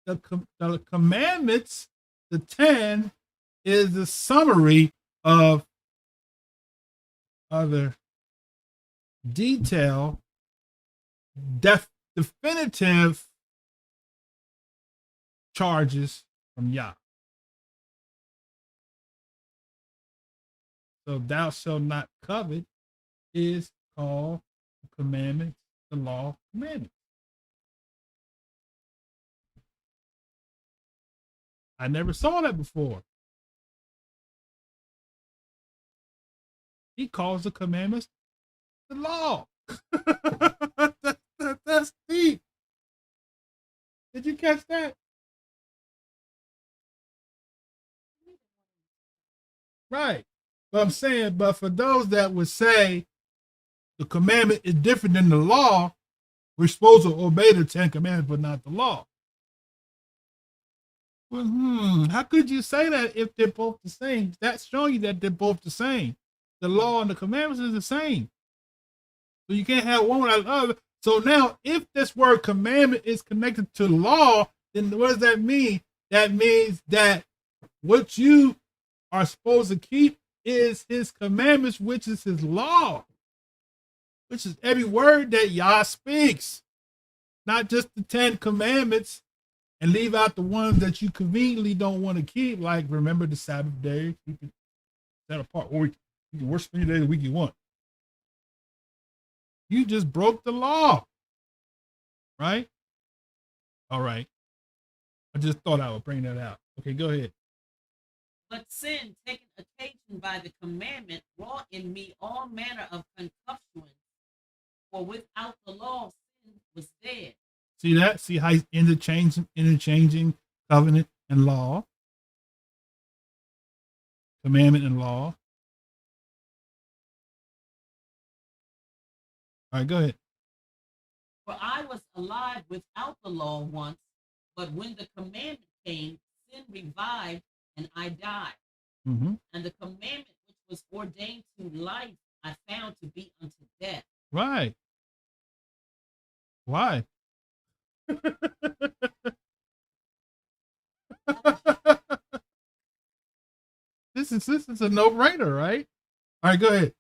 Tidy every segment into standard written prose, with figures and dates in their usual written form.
the commandments, the 10, is the summary of other detail, definitive charges from Yah. So thou shalt not covet is called the commandments, the law commandments. I never saw that before. He calls the commandments the law. That's deep. Did you catch that? Right. But I'm saying, but for those that would say the commandment is different than the law, we're supposed to obey the 10 commandments, but not the law. Well, how could you say that if they're both the same? That's showing you that they're both the same. The law and the commandments is the same. So you can't have one without the other. So now, if this word commandment is connected to law, then what does that mean? That means that what you are supposed to keep is his commandments, which is his law, which is every word that Yah speaks, not just the 10 commandments, and leave out the ones that you conveniently don't want to keep, like remember the Sabbath day, keep it set apart, or you can worship any day of the week you want. You just broke the law, right? All right. I just thought I would bring that out. Okay, go ahead. But sin, taking occasion by the commandment, wrought in me all manner of concupiscence. For without the law, sin was dead. See that? See how he's interchanging covenant and law, commandment and law. All right, go ahead. For I was alive without the law once, but when the commandment came, sin revived, and I died. Mm-hmm. And the commandment which was ordained to life, I found to be unto death. Right. Why? This is a no-brainer, right? All right, go ahead.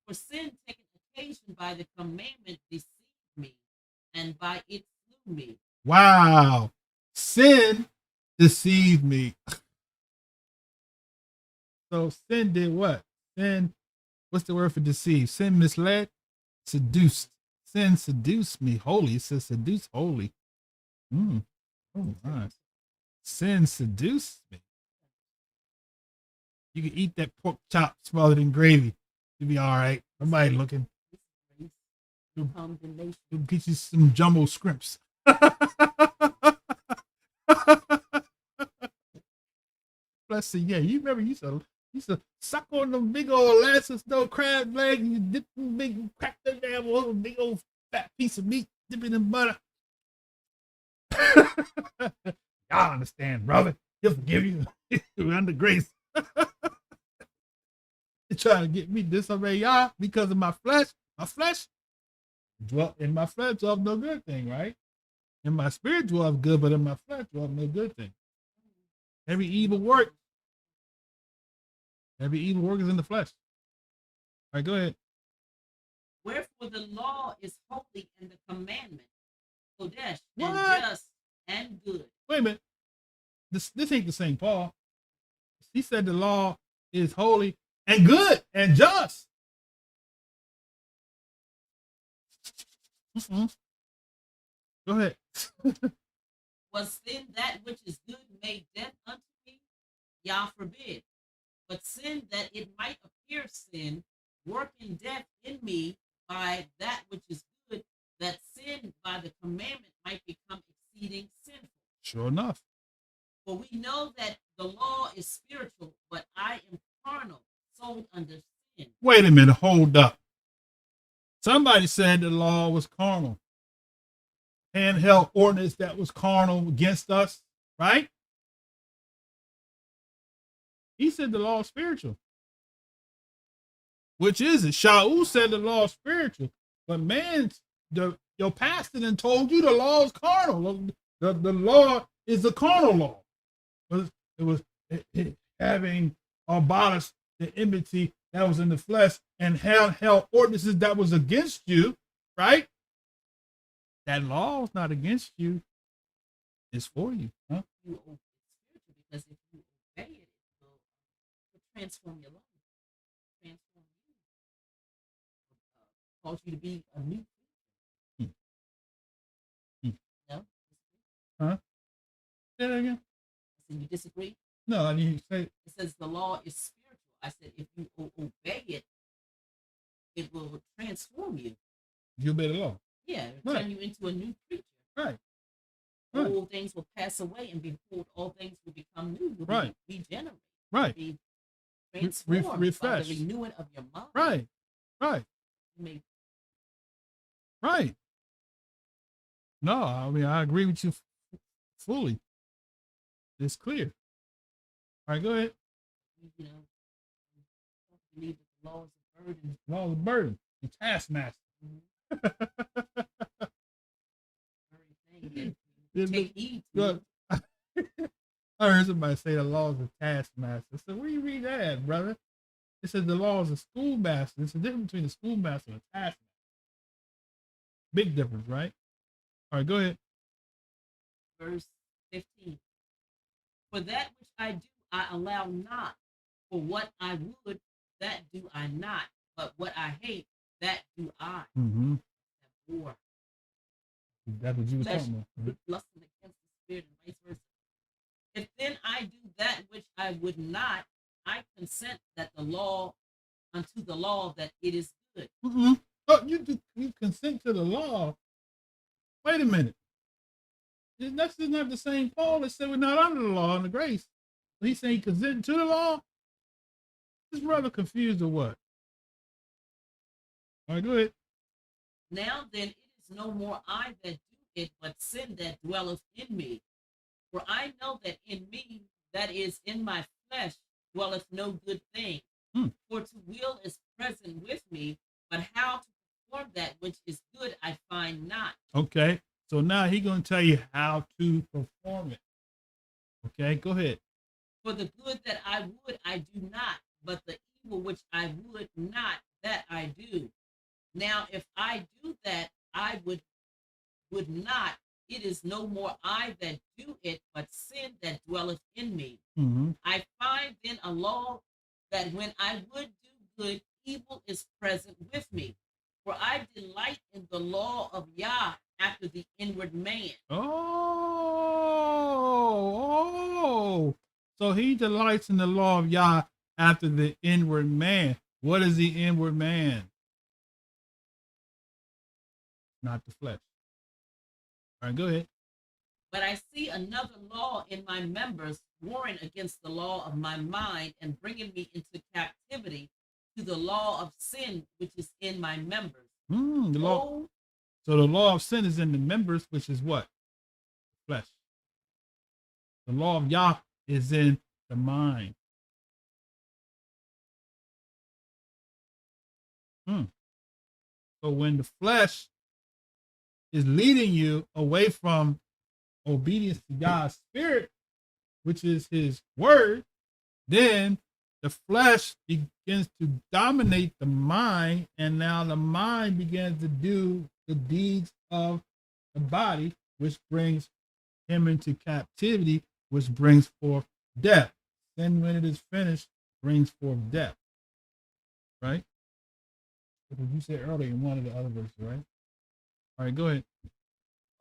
For sin, taking occasion by the commandment, deceived me, and by it slew me. Wow. Sin deceived me. So sin did what? Sin, what's the word for deceive? Sin misled, seduced. Sin seduced me. Holy, it says seduce holy. Oh, nice. Sin seduced me. You can eat that pork chop smothered in gravy. You'll be all right. Nobody looking. You'll get you some jumbo scrimps. Let's see. Yeah, you remember you used to suck on them big old Alaska snow crab legs and you dip them big, crack that damn old big old fat piece of meat, dip it in butter. Y'all understand, brother. He'll forgive you. We're under grace. They're trying to get me to disobey y'all because of my flesh. My flesh dwell in my flesh dwells no good thing, right? In my spirit dwells good, but in my flesh dwells no good thing. Every evil work is in the flesh. All right, go ahead. Wherefore the law is holy and the commandment, Kodesh, and just and good. Wait a minute. This ain't the same Paul. He said the law is holy and good and just. Go ahead. Was then that which is good made death unto me? Yah forbid. But sin that it might appear sin, working death in me by that which is good, that sin by the commandment might become exceeding sinful. Sure enough. For we know that the law is spiritual, but I am carnal, sold under sin. Wait a minute, hold up. Somebody said the law was carnal. Handheld ordinance that was carnal against us, right? He said the law is spiritual. Which is it? Shaul said the law is spiritual. But your pastor then told you the law is carnal. The law is the carnal law. It was having abolished the enmity that was in the flesh and held ordinances that was against you, right? That law is not against you; it's for you, huh? You obey spiritual because if you obey it, it will transform your life, transform you, cause you to be a new Hmm. Hmm. no? Huh? Say that again. I said, you disagree? No, I mean, say It says the law is spiritual. I said, if you obey it, it will transform you. you obey the law. Yeah, it'll Right. turn you into a new creature. Right. Right. Old things will pass away, and behold, all things will become new. You'll Right. be regenerated. Right. Be transformed by the Refresh. renewing of your mind. Right. Right. You may Right. No, I mean, I agree with you fully. It's clear. All right, go ahead. you know, believe that the law is a burden. Law of the burden, the taskmaster. Very thing that take heed to. Look, I heard somebody say the law is a taskmaster. So where you read that at, brother? It says the law is a schoolmaster. There's a difference between a schoolmaster and a taskmaster. Big difference, right? All right, go ahead. Verse 15. For that which I do, I allow not. For what I would, that do I not. But what I hate, that do I. Mm-hmm. War. That's what you were Flesh talking about. lusting against the spirit and vice versa. If then I do that which I would not, I consent that the law unto the law that it is good. Mm-hmm. Oh, you consent to the law. Wait a minute. That's just not the same Paul that said we're not under the law and the grace. He's saying he consent to the law. This brother confused or what? All right, go ahead. Now then, it is no more I that do it, but sin that dwelleth in me. For I know that in me, that is in my flesh, dwelleth no good thing. For to will is present with me, but how to perform that which is good I find not. Okay, so now he's going to tell you how to perform it. Okay, go ahead. For the good that I would, I do not, but the evil which I would not, that I do. Now, if I do that I would not, it is no more I that do it, but sin that dwelleth in me. Mm-hmm. I find then a law that when I would do good, evil is present with me. For I delight in the law of Yah after the inward man. Oh. So he delights in the law of Yah after the inward man. What is the inward man? Not the flesh. All right, go ahead. But I see another law in my members, warring against the law of my mind and bringing me into captivity to the law of sin which is in my members. The law. So the law of sin is in the members, which is what? Flesh. The law of Yah is in the mind. So when the flesh is leading you away from obedience to God's spirit, which is his word, then the flesh begins to dominate the mind, and now the mind begins to do the deeds of the body, which brings him into captivity, which brings forth death. Then when it is finished, brings forth death. Right? What you said earlier in one of the other verses, right? All right, go ahead.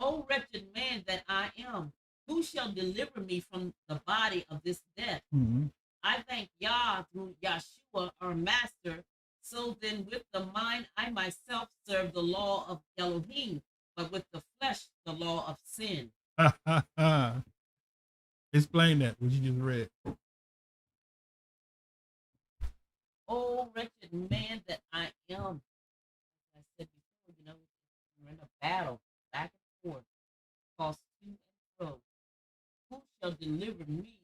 O wretched man that I am, who shall deliver me from the body of this death? Mm-hmm. I thank Yah through Yahshua, our master. So then with the mind, I myself serve the law of Elohim, but with the flesh, the law of sin. Explain that, what you just read. Oh, wretched man that I am. As I said before, we're in a battle, back and forth, tossed to and fro. Who shall deliver me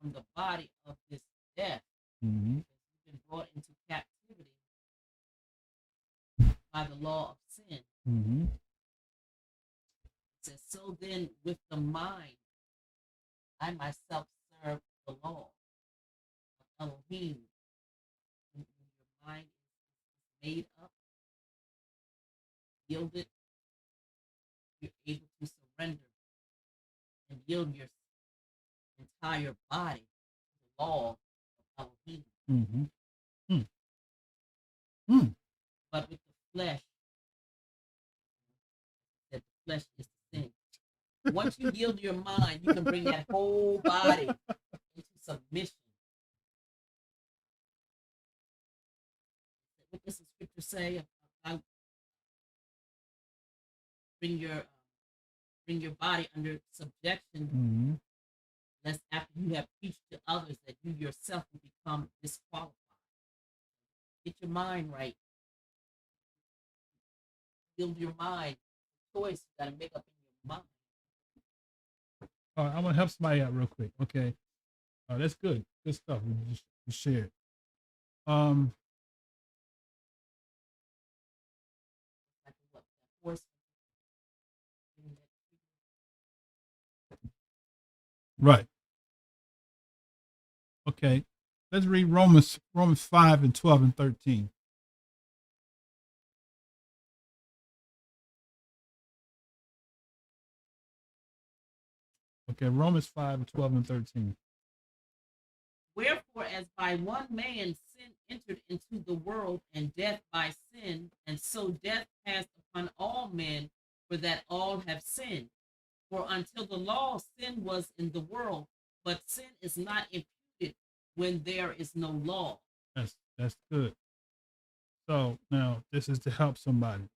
from the body of this death? Mm-hmm. Because we've been brought into captivity by the law of sin. Mm-hmm. It says, so then with the mind, I myself serve the law of Elohim. When your mind is made up, yielded, you're able to surrender and yield your entire body to the law of Elohim. Mm-hmm. Mm-hmm. But with the flesh, that the flesh is the sin. Once you yield your mind, you can bring that whole body into submission. What does the scripture say? I bring your body under subjection, Mm-hmm. lest after you have preached to others that you yourself will become disqualified. Get your mind right. Build your mind. Choice you got to make up in your mind. All right, I'm gonna help somebody out real quick. Okay, that's good. Good stuff. You shared. Um, Like what? Force. right. Okay. Let's read Romans 5 and 12 and 13. Okay, Romans 5 and 12 and 13. Wherefore, as by one man sin entered into the world, and death by sin, and so death passed upon all men, for that all have sinned. For until the law, sin was in the world, but sin is not imputed when there is no law. That's good. So now this is to help somebody.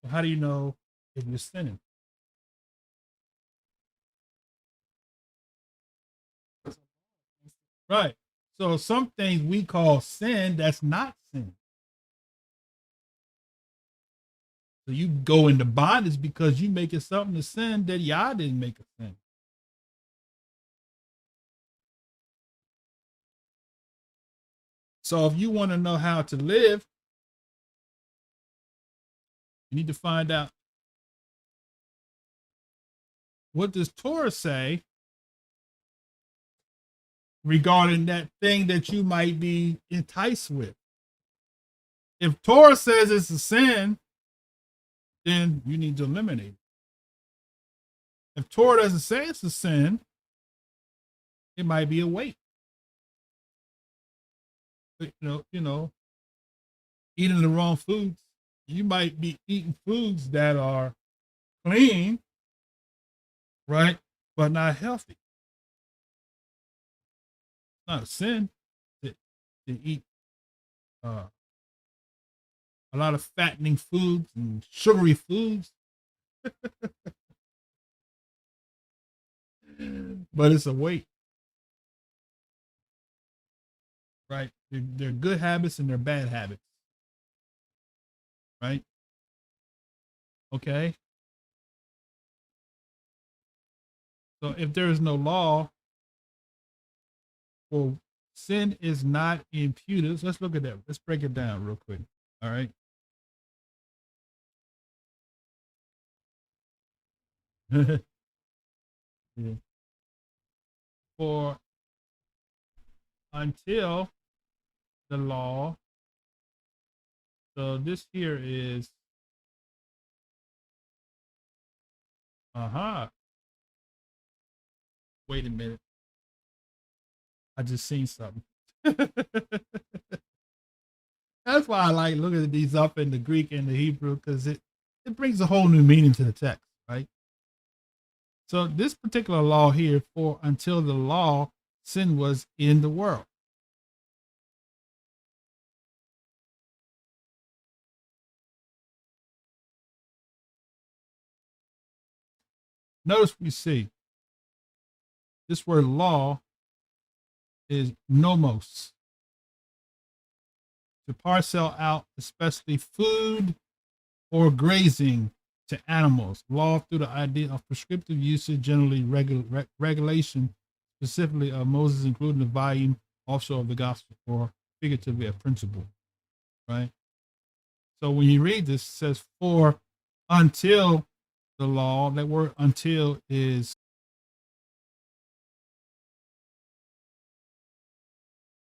So how do you know if you're sinning? Right. So some things we call sin, that's not sin. So you go into bondage because you make it something to sin that Yah didn't make a sin. So if you want to know how to live, you need to find out, what does Torah say regarding that thing that you might be enticed with. If Torah says it's a sin, then you need to eliminate it. If Torah doesn't say it's a sin, it might be a weight. Eating the wrong foods. You might be eating foods that are clean, right, but not healthy. It's not a sin to eat a lot of fattening foods and sugary foods, but it's a weight, right? They're good habits and they're bad habits, right? Okay. So if there is no law, well, sin is not imputed. So let's look at that. Let's break it down real quick. All right. Yeah. For until the law, so this here is, wait a minute. I just seen something. That's why I like looking at these up in the Greek and the Hebrew, because it brings a whole new meaning to the text, right? So this particular law here, for until the law, sin was in the world. Notice we see this word law is nomos, to parcel out especially food or grazing to animals. Law through the idea of prescriptive usage, generally regulation, specifically of Moses, including the volume also of the gospel, or figuratively a principle, right? So when you read this, it says for until the law. That word until is